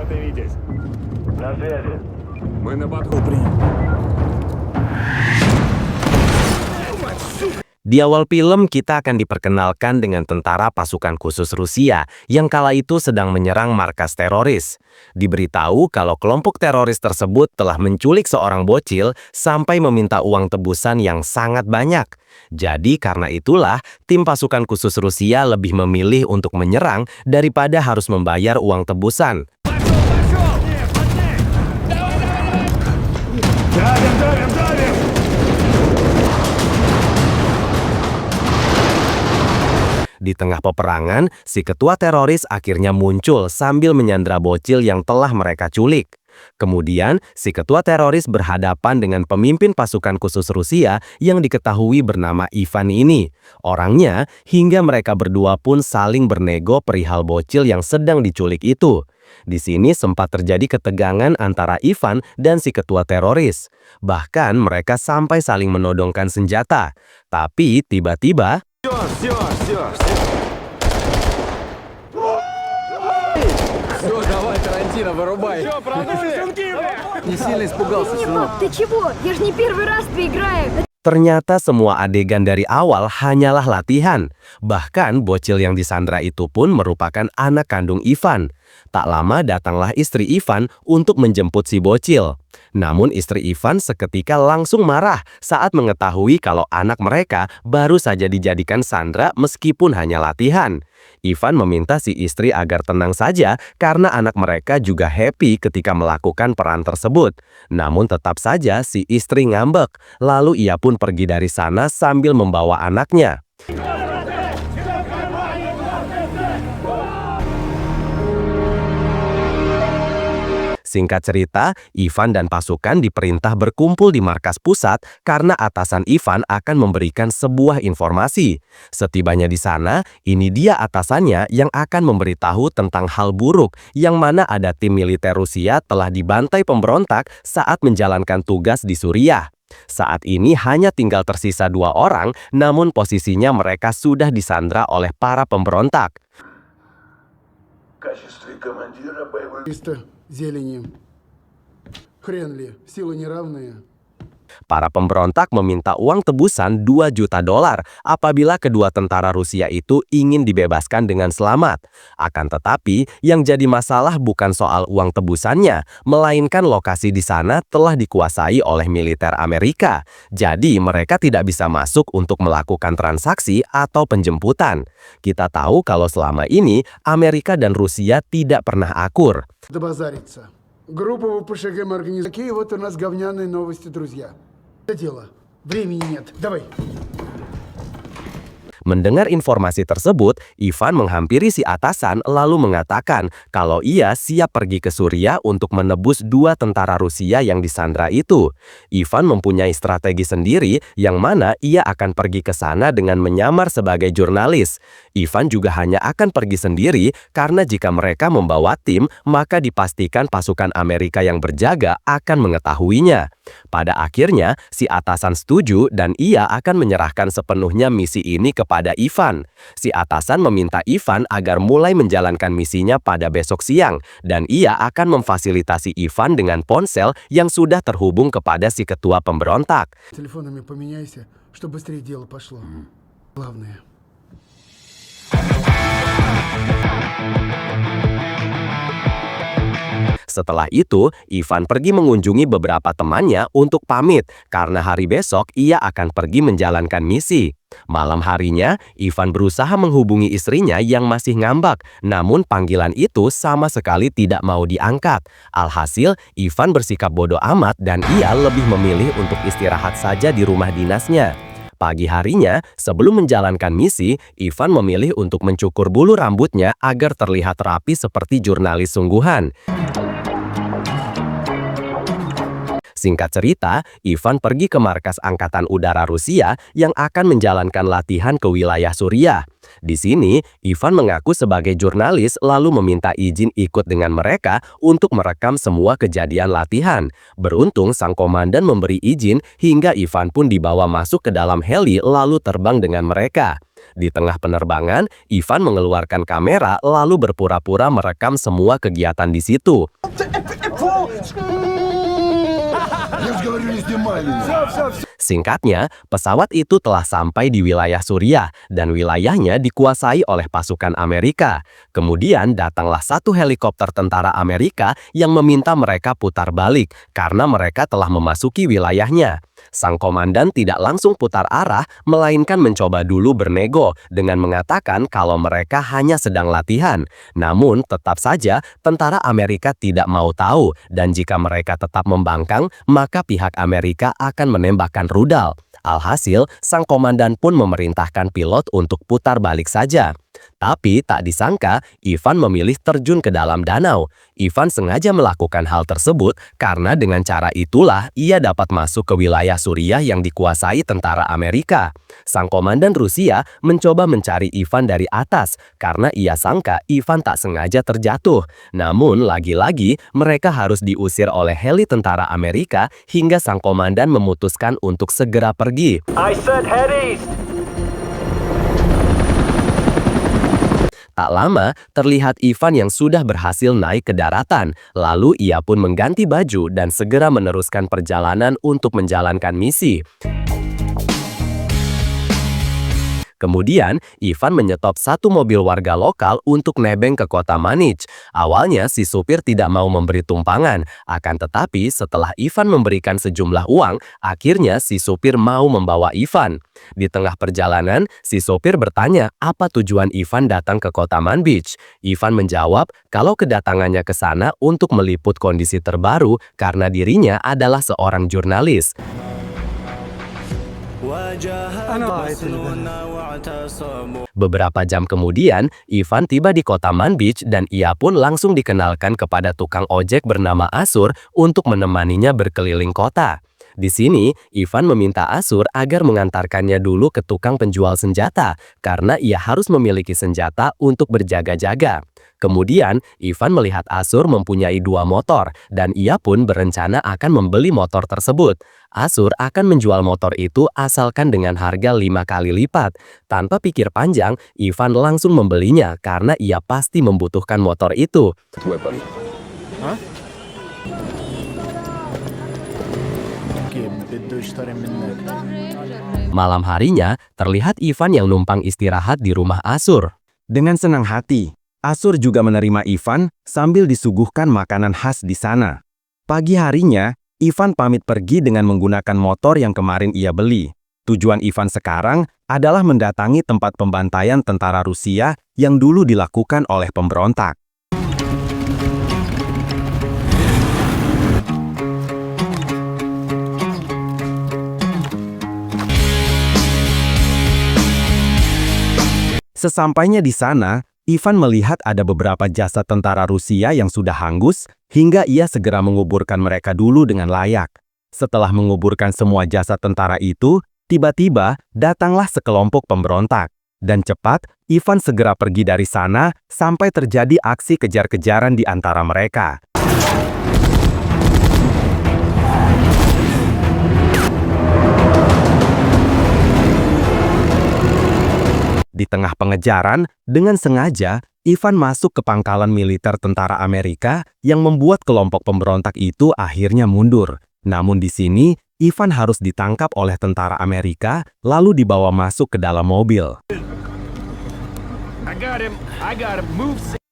На связи. Мы на подходе. Di awal film, kita akan diperkenalkan dengan tentara pasukan khusus Rusia yang kala itu sedang menyerang markas teroris. Diberitahu kalau kelompok teroris tersebut telah menculik seorang bocil sampai meminta uang tebusan yang sangat banyak. Jadi karena itulah, tim pasukan khusus Rusia lebih memilih untuk menyerang daripada harus membayar uang tebusan. Di tengah peperangan, si ketua teroris akhirnya muncul sambil menyandra bocil yang telah mereka culik. Kemudian, si ketua teroris berhadapan dengan pemimpin pasukan khusus Rusia yang diketahui bernama Ivan ini. Orangnya, hingga mereka berdua pun saling bernego perihal bocil yang sedang diculik itu. Di sini sempat terjadi ketegangan antara Ivan dan si ketua teroris. Bahkan mereka sampai saling menodongkan senjata. Tapi tiba-tiba, Все, давай, Тарантино, вырубай. Все, продули! Не сильно испугался, Не, сынок. пап, ты чего? Я же не первый раз играю. ternyata semua adegan dari awal hanyalah latihan. Bahkan bocil yang disandra itu pun merupakan anak kandung Ivan. Tak lama datanglah istri Ivan untuk menjemput si bocil. Namun istri Ivan seketika langsung marah saat mengetahui kalau anak mereka baru saja dijadikan sandra meskipun hanya latihan. Ivan meminta si istri agar tenang saja karena anak mereka juga happy ketika melakukan peran tersebut. Namun tetap saja si istri ngambek, lalu ia pun pergi dari sana sambil membawa anaknya. Singkat cerita, Ivan dan pasukan diperintah berkumpul di markas pusat karena atasan Ivan akan memberikan sebuah informasi. Setibanya di sana, ini dia atasannya yang akan memberitahu tentang hal buruk yang mana ada tim militer Rusia telah dibantai pemberontak saat menjalankan tugas di Suriah. Saat ini hanya tinggal tersisa 2 orang, namun posisinya mereka sudah disandra oleh para pemberontak. В качестве командира боевых... Зелени. Хрен ли, силы неравные. Para pemberontak meminta uang tebusan $2 juta apabila kedua tentara Rusia itu ingin dibebaskan dengan selamat. Akan tetapi, yang jadi masalah bukan soal uang tebusannya, melainkan lokasi di sana telah dikuasai oleh militer Amerika. Jadi, mereka tidak bisa masuk untuk melakukan transaksi atau penjemputan. Kita tahu kalau selama ini, Amerika dan Rusia tidak pernah akur. Добазариться. Группа ВПШГ мы организовали. Такие вот у нас говняные новости, друзья. Это дело. Времени нет. Давай. Mendengar informasi tersebut, Ivan menghampiri si atasan lalu mengatakan kalau ia siap pergi ke Suriah untuk menebus 2 tentara Rusia yang disandra itu. Ivan mempunyai strategi sendiri yang mana ia akan pergi ke sana dengan menyamar sebagai jurnalis. Ivan juga hanya akan pergi sendiri karena jika mereka membawa tim, maka dipastikan pasukan Amerika yang berjaga akan mengetahuinya. Pada akhirnya, si atasan setuju dan ia akan menyerahkan sepenuhnya misi ini kepada Ivan. Si atasan meminta Ivan agar mulai menjalankan misinya pada besok siang dan ia akan memfasilitasi Ivan dengan ponsel yang sudah terhubung kepada si ketua pemberontak. Телефонами поменяйся, чтобы быстрее дело пошло. Главное. Setelah itu, Ivan pergi mengunjungi beberapa temannya untuk pamit karena hari besok ia akan pergi menjalankan misi. Malam harinya, Ivan berusaha menghubungi istrinya yang masih ngambak, namun panggilan itu sama sekali tidak mau diangkat. Alhasil, Ivan bersikap bodoh amat dan ia lebih memilih untuk istirahat saja di rumah dinasnya. Pagi harinya, sebelum menjalankan misi, Ivan memilih untuk mencukur bulu rambutnya agar terlihat rapi seperti jurnalis sungguhan. Singkat cerita, Ivan pergi ke markas Angkatan Udara Rusia yang akan menjalankan latihan ke wilayah Suriah. Di sini, Ivan mengaku sebagai jurnalis lalu meminta izin ikut dengan mereka untuk merekam semua kejadian latihan. Beruntung sang komandan memberi izin hingga Ivan pun dibawa masuk ke dalam heli lalu terbang dengan mereka. Di tengah penerbangan, Ivan mengeluarkan kamera lalu berpura-pura merekam semua kegiatan di situ. Singkatnya, pesawat itu telah sampai di wilayah Suriah dan wilayahnya dikuasai oleh pasukan Amerika. Kemudian datanglah satu helikopter tentara Amerika yang meminta mereka putar balik karena mereka telah memasuki wilayahnya. Sang komandan tidak langsung putar arah, melainkan mencoba dulu bernego dengan mengatakan kalau mereka hanya sedang latihan. Namun, tetap saja tentara Amerika tidak mau tahu, dan jika mereka tetap membangkang, maka pihak Amerika akan menembakkan rudal. Alhasil, sang komandan pun memerintahkan pilot untuk putar balik saja. Tapi tak disangka, Ivan memilih terjun ke dalam danau. Ivan sengaja melakukan hal tersebut karena dengan cara itulah ia dapat masuk ke wilayah Suriah yang dikuasai tentara Amerika. Sang komandan Rusia mencoba mencari Ivan dari atas karena ia sangka Ivan tak sengaja terjatuh. Namun lagi-lagi mereka harus diusir oleh heli tentara Amerika hingga sang komandan memutuskan untuk segera pergi. I said head east. Tak lama, terlihat Ivan yang sudah berhasil naik ke daratan. Lalu ia pun mengganti baju dan segera meneruskan perjalanan untuk menjalankan misi. Kemudian, Ivan menyetop satu mobil warga lokal untuk nebeng ke kota Manij. Awalnya, si supir tidak mau memberi tumpangan. Akan tetapi, setelah Ivan memberikan sejumlah uang, akhirnya si supir mau membawa Ivan. Di tengah perjalanan, si sopir bertanya apa tujuan Ivan datang ke kota Manbij. Ivan menjawab kalau kedatangannya ke sana untuk meliput kondisi terbaru karena dirinya adalah seorang jurnalis. Beberapa jam kemudian, Ivan tiba di kota Manbij dan ia pun langsung dikenalkan kepada tukang ojek bernama Asur untuk menemaninya berkeliling kota. Di sini, Ivan meminta Asur agar mengantarkannya dulu ke tukang penjual senjata karena ia harus memiliki senjata untuk berjaga-jaga. Kemudian, Ivan melihat Asur mempunyai 2 motor dan ia pun berencana akan membeli motor tersebut. Asur akan menjual motor itu asalkan dengan harga 5 kali lipat. Tanpa pikir panjang, Ivan langsung membelinya karena ia pasti membutuhkan motor itu. Malam harinya, terlihat Ivan yang numpang istirahat di rumah Asur. Dengan senang hati, Asur juga menerima Ivan sambil disuguhkan makanan khas di sana. Pagi harinya, Ivan pamit pergi dengan menggunakan motor yang kemarin ia beli. Tujuan Ivan sekarang adalah mendatangi tempat pembantaian tentara Rusia yang dulu dilakukan oleh pemberontak. Sesampainya di sana, Ivan melihat ada beberapa jasad tentara Rusia yang sudah hangus, hingga ia segera menguburkan mereka dulu dengan layak. Setelah menguburkan semua jasad tentara itu, tiba-tiba datanglah sekelompok pemberontak. Dan cepat, Ivan segera pergi dari sana sampai terjadi aksi kejar-kejaran di antara mereka. Di tengah pengejaran, dengan sengaja, Ivan masuk ke pangkalan militer tentara Amerika yang membuat kelompok pemberontak itu akhirnya mundur. Namun di sini, Ivan harus ditangkap oleh tentara Amerika, lalu dibawa masuk ke dalam mobil.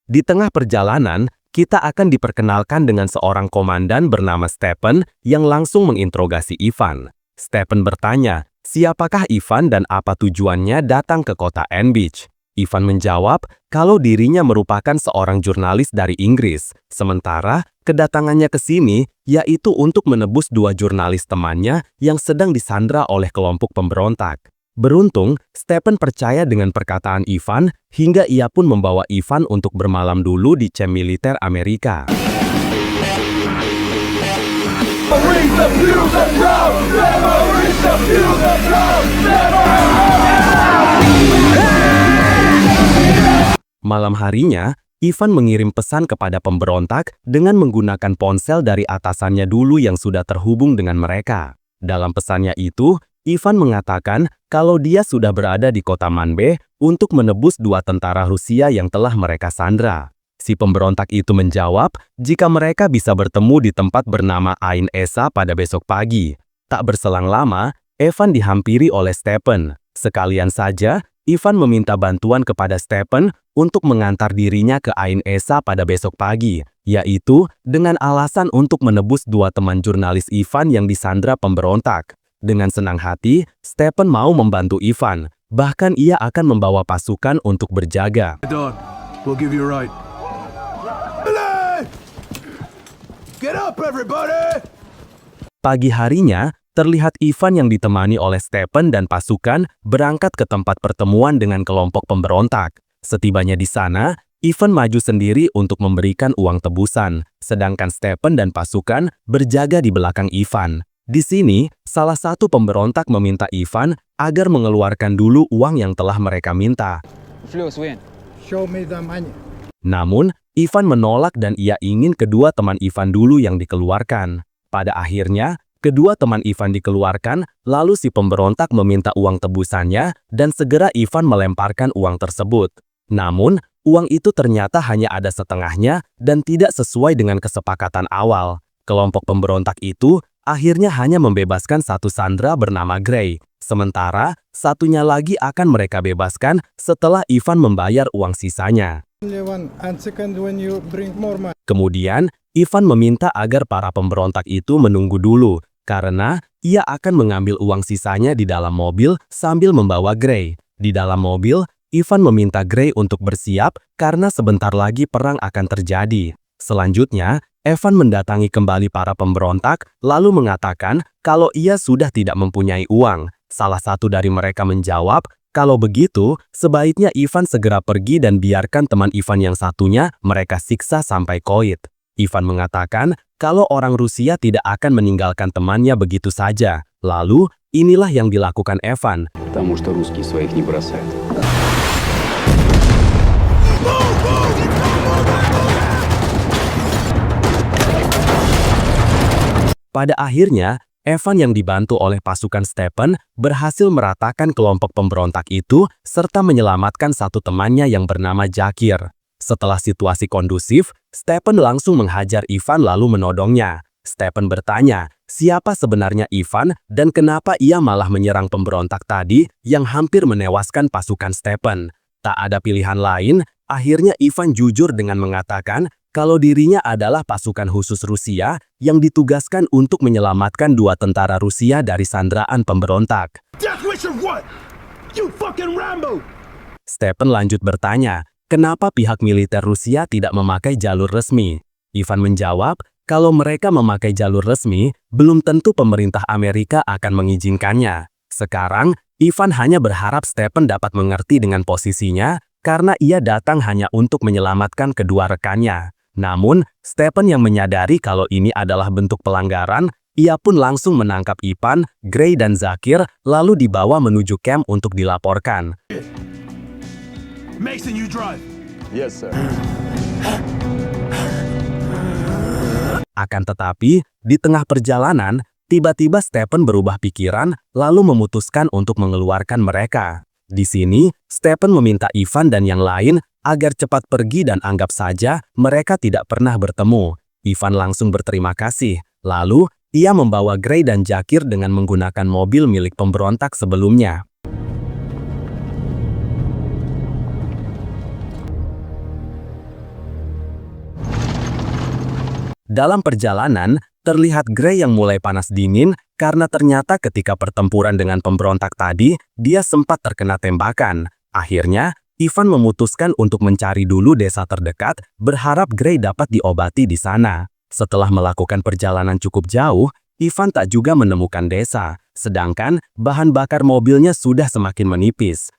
Di tengah perjalanan, kita akan diperkenalkan dengan seorang komandan bernama Stephen yang langsung menginterogasi Ivan. Stephen bertanya, siapakah Ivan dan apa tujuannya datang ke kota Manbij? Ivan menjawab kalau dirinya merupakan seorang jurnalis dari Inggris. Sementara kedatangannya ke sini yaitu untuk menebus 2 jurnalis temannya yang sedang disandra oleh kelompok pemberontak. Beruntung, Stephen percaya dengan perkataan Ivan hingga ia pun membawa Ivan untuk bermalam dulu di camp militer Amerika. Malam harinya, Ivan mengirim pesan kepada pemberontak dengan menggunakan ponsel dari atasannya dulu yang sudah terhubung dengan mereka. Dalam pesannya itu, Ivan mengatakan kalau dia sudah berada di kota Manbij untuk menebus 2 tentara Rusia yang telah mereka sandra. Si pemberontak itu menjawab jika mereka bisa bertemu di tempat bernama Ain Esa pada besok pagi. Tak berselang lama, Evan dihampiri oleh Stephen. Sekalian saja, Ivan meminta bantuan kepada Stephen untuk mengantar dirinya ke Ain Essa pada besok pagi, yaitu dengan alasan untuk menebus dua teman jurnalis Ivan yang disandra pemberontak. Dengan senang hati, Stephen mau membantu Ivan. Bahkan ia akan membawa pasukan untuk berjaga. Dog, we'll give you a ride. Get up, everybody! Pagi harinya, terlihat Ivan yang ditemani oleh Stephen dan pasukan berangkat ke tempat pertemuan dengan kelompok pemberontak. Setibanya di sana, Ivan maju sendiri untuk memberikan uang tebusan, sedangkan Stephen dan pasukan berjaga di belakang Ivan. Di sini, salah satu pemberontak meminta Ivan agar mengeluarkan dulu uang yang telah mereka minta. Show me the money. Namun, Ivan menolak dan ia ingin kedua teman Ivan dulu yang dikeluarkan. Pada akhirnya, kedua teman Ivan dikeluarkan, lalu si pemberontak meminta uang tebusannya dan segera Ivan melemparkan uang tersebut. Namun, uang itu ternyata hanya ada setengahnya dan tidak sesuai dengan kesepakatan awal. Kelompok pemberontak itu akhirnya hanya membebaskan satu sandera bernama Gray. Sementara, satunya lagi akan mereka bebaskan setelah Ivan membayar uang sisanya. Kemudian, Ivan meminta agar para pemberontak itu menunggu dulu, karena ia akan mengambil uang sisanya di dalam mobil sambil membawa Gray. Di dalam mobil, Ivan meminta Gray untuk bersiap karena sebentar lagi perang akan terjadi. Selanjutnya, Evan mendatangi kembali para pemberontak, lalu mengatakan kalau ia sudah tidak mempunyai uang. Salah satu dari mereka menjawab, kalau begitu, sebaiknya Ivan segera pergi dan biarkan teman Ivan yang satunya mereka siksa sampai koit. Ivan mengatakan kalau orang Rusia tidak akan meninggalkan temannya begitu saja. Lalu, inilah yang dilakukan Evan. Потому что русские своих не бросают. Pada akhirnya, Evan yang dibantu oleh pasukan Stephen berhasil meratakan kelompok pemberontak itu serta menyelamatkan satu temannya yang bernama Jakir. Setelah situasi kondusif, Stephen langsung menghajar Ivan lalu menodongnya. Stephen bertanya, siapa sebenarnya Ivan dan kenapa ia malah menyerang pemberontak tadi yang hampir menewaskan pasukan Stephen. Tak ada pilihan lain, akhirnya Ivan jujur dengan mengatakan kalau dirinya adalah pasukan khusus Rusia yang ditugaskan untuk menyelamatkan dua tentara Rusia dari sandraan pemberontak. Death wish or what? You fucking Rambo! Stephen lanjut bertanya, kenapa pihak militer Rusia tidak memakai jalur resmi? Ivan menjawab, kalau mereka memakai jalur resmi, belum tentu pemerintah Amerika akan mengizinkannya. Sekarang, Ivan hanya berharap Stephen dapat mengerti dengan posisinya karena ia datang hanya untuk menyelamatkan kedua rekannya. Namun, Stephen yang menyadari kalau ini adalah bentuk pelanggaran, ia pun langsung menangkap Ivan, Gray dan Zakir lalu dibawa menuju camp untuk dilaporkan. Mason, you drive. Yes, sir. Akan tetapi, di tengah perjalanan, tiba-tiba Stephen berubah pikiran lalu memutuskan untuk mengeluarkan mereka. Di sini, Stephen meminta Ivan dan yang lain agar cepat pergi dan anggap saja mereka tidak pernah bertemu. Ivan langsung berterima kasih. Lalu, ia membawa Gray dan Jakir dengan menggunakan mobil milik pemberontak sebelumnya. Dalam perjalanan, terlihat Gray yang mulai panas dingin karena ternyata ketika pertempuran dengan pemberontak tadi, dia sempat terkena tembakan. Akhirnya, Ivan memutuskan untuk mencari dulu desa terdekat, berharap Gray dapat diobati di sana. Setelah melakukan perjalanan cukup jauh, Ivan tak juga menemukan desa, sedangkan bahan bakar mobilnya sudah semakin menipis.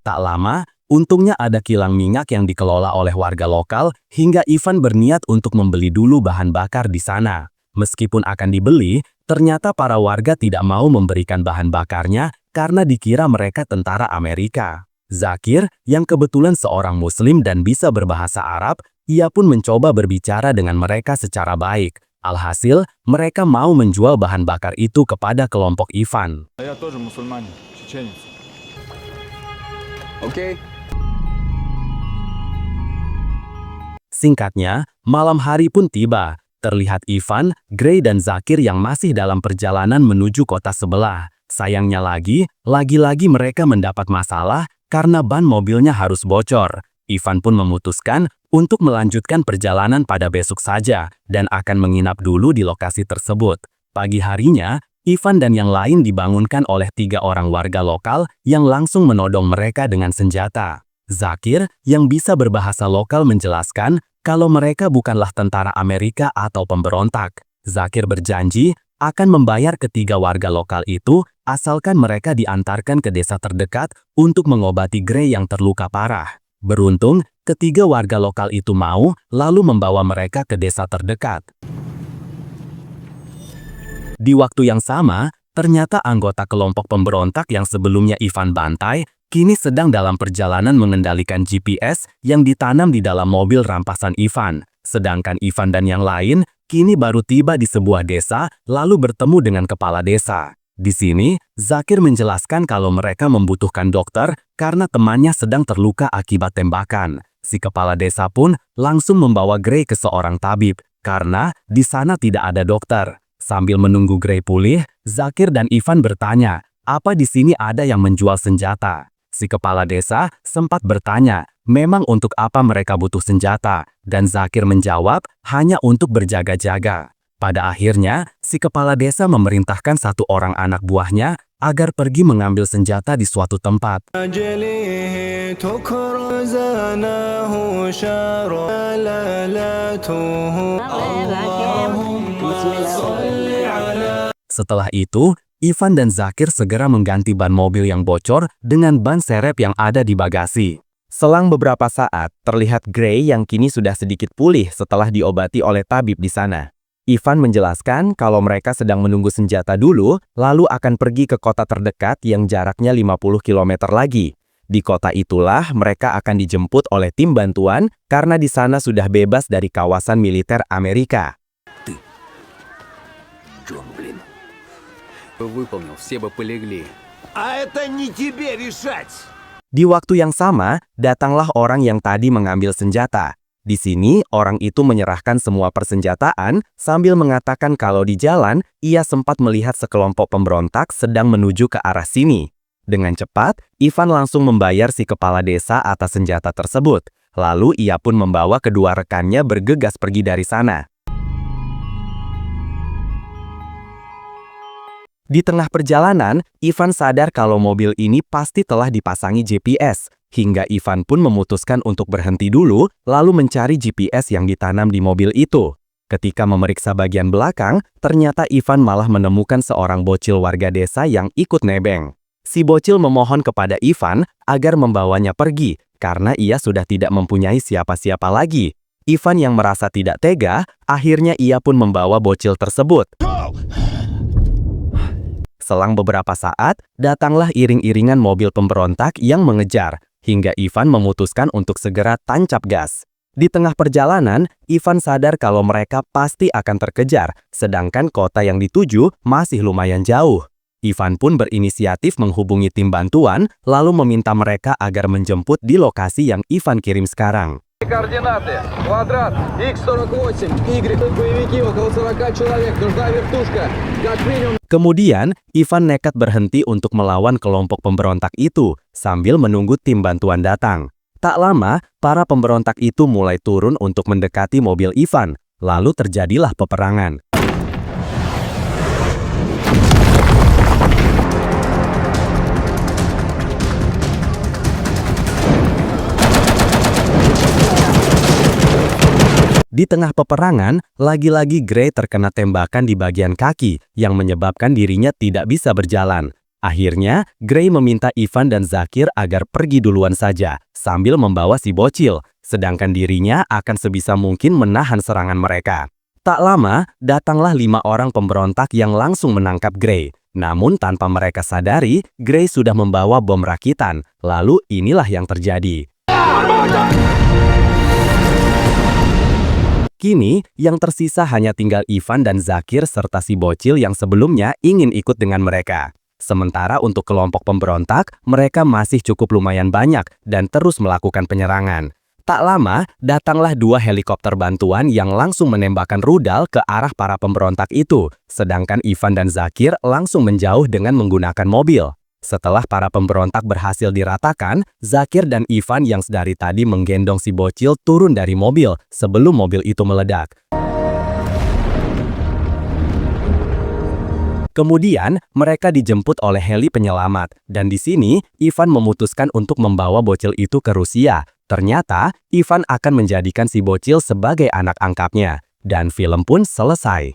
Tak lama, untungnya ada kilang minyak yang dikelola oleh warga lokal hingga Ivan berniat untuk membeli dulu bahan bakar di sana. Meskipun akan dibeli, ternyata para warga tidak mau memberikan bahan bakarnya karena dikira mereka tentara Amerika. Zakir, yang kebetulan seorang Muslim dan bisa berbahasa Arab, ia pun mencoba berbicara dengan mereka secara baik. Alhasil, mereka mau menjual bahan bakar itu kepada kelompok Ivan. Я тоже мусульманин, чеченец. Окей. Singkatnya, malam hari pun tiba. Terlihat Ivan, Gray dan Zakir yang masih dalam perjalanan menuju kota sebelah. Sayangnya lagi-lagi mereka mendapat masalah karena ban mobilnya harus bocor. Ivan pun memutuskan untuk melanjutkan perjalanan pada besok saja dan akan menginap dulu di lokasi tersebut. Pagi harinya, Ivan dan yang lain dibangunkan oleh 3 orang warga lokal yang langsung menodong mereka dengan senjata. Zakir, yang bisa berbahasa lokal, menjelaskan kalau mereka bukanlah tentara Amerika atau pemberontak. Zakir berjanji akan membayar ketiga warga lokal itu asalkan mereka diantarkan ke desa terdekat untuk mengobati Gray yang terluka parah. Beruntung, ketiga warga lokal itu mau, lalu membawa mereka ke desa terdekat. Di waktu yang sama, ternyata anggota kelompok pemberontak yang sebelumnya Ivan bantai, kini sedang dalam perjalanan mengendalikan GPS yang ditanam di dalam mobil rampasan Ivan. Sedangkan Ivan dan yang lain kini baru tiba di sebuah desa, lalu bertemu dengan kepala desa. Di sini, Zakir menjelaskan kalau mereka membutuhkan dokter karena temannya sedang terluka akibat tembakan. Si kepala desa pun langsung membawa Gray ke seorang tabib, karena di sana tidak ada dokter. Sambil menunggu Gray pulih, Zakir dan Ivan bertanya, apa di sini ada yang menjual senjata? Si kepala desa sempat bertanya, memang untuk apa mereka butuh senjata? Dan Zakir menjawab, hanya untuk berjaga-jaga. Pada akhirnya, si kepala desa memerintahkan 1 orang anak buahnya agar pergi mengambil senjata di suatu tempat. Setelah itu, Ivan dan Zakir segera mengganti ban mobil yang bocor dengan ban serep yang ada di bagasi. Selang beberapa saat, terlihat Gray yang kini sudah sedikit pulih setelah diobati oleh tabib di sana. Ivan menjelaskan kalau mereka sedang menunggu senjata dulu, lalu akan pergi ke kota terdekat yang jaraknya 50 km lagi. Di kota itulah mereka akan dijemput oleh tim bantuan karena di sana sudah bebas dari kawasan militer Amerika. Выполнил, все бы полегли. А это не тебе решать! Di waktu yang sama, datanglah orang yang tadi mengambil senjata. Di sini, orang itu menyerahkan semua persenjataan sambil mengatakan kalau di jalan, ia sempat melihat sekelompok pemberontak sedang menuju ke arah sini. Dengan cepat, Ivan langsung membayar si kepala desa atas senjata tersebut. Lalu ia pun membawa kedua rekannya bergegas pergi dari sana. Di tengah perjalanan, Ivan sadar kalau mobil ini pasti telah dipasangi GPS. Hingga Ivan pun memutuskan untuk berhenti dulu, lalu mencari GPS yang ditanam di mobil itu. Ketika memeriksa bagian belakang, ternyata Ivan malah menemukan seorang bocil warga desa yang ikut nebeng. Si bocil memohon kepada Ivan agar membawanya pergi, karena ia sudah tidak mempunyai siapa-siapa lagi. Ivan yang merasa tidak tega, akhirnya ia pun membawa bocil tersebut. Selang beberapa saat, datanglah iring-iringan mobil pemberontak yang mengejar, hingga Ivan memutuskan untuk segera tancap gas. Di tengah perjalanan, Ivan sadar kalau mereka pasti akan terkejar, sedangkan kota yang dituju masih lumayan jauh. Ivan pun berinisiatif menghubungi tim bantuan, lalu meminta mereka agar menjemput di lokasi yang Ivan kirim sekarang. Координаты. Квадрат X48, Y, боевики около 40 человек, нужна вертушка. Как минимум. Kemudian, Ivan nekat berhenti untuk melawan kelompok pemberontak itu, sambil menunggu tim bantuan datang. Tak lama, para pemberontak itu mulai turun untuk mendekati mobil Ivan, lalu terjadilah peperangan. Di tengah peperangan, lagi-lagi Gray terkena tembakan di bagian kaki yang menyebabkan dirinya tidak bisa berjalan. Akhirnya, Gray meminta Ivan dan Zakir agar pergi duluan saja, sambil membawa si bocil, sedangkan dirinya akan sebisa mungkin menahan serangan mereka. Tak lama, datanglah 5 orang pemberontak yang langsung menangkap Gray. Namun tanpa mereka sadari, Gray sudah membawa bom rakitan. Lalu inilah yang terjadi. Kini, yang tersisa hanya tinggal Ivan dan Zakir serta si bocil yang sebelumnya ingin ikut dengan mereka. Sementara untuk kelompok pemberontak, mereka masih cukup lumayan banyak dan terus melakukan penyerangan. Tak lama, datanglah 2 helikopter bantuan yang langsung menembakkan rudal ke arah para pemberontak itu, sedangkan Ivan dan Zakir langsung menjauh dengan menggunakan mobil. Setelah para pemberontak berhasil diratakan, Zakir dan Ivan yang dari tadi menggendong si bocil turun dari mobil sebelum mobil itu meledak. Kemudian, mereka dijemput oleh heli penyelamat, dan di sini, Ivan memutuskan untuk membawa bocil itu ke Rusia. Ternyata, Ivan akan menjadikan si bocil sebagai anak angkatnya, dan film pun selesai.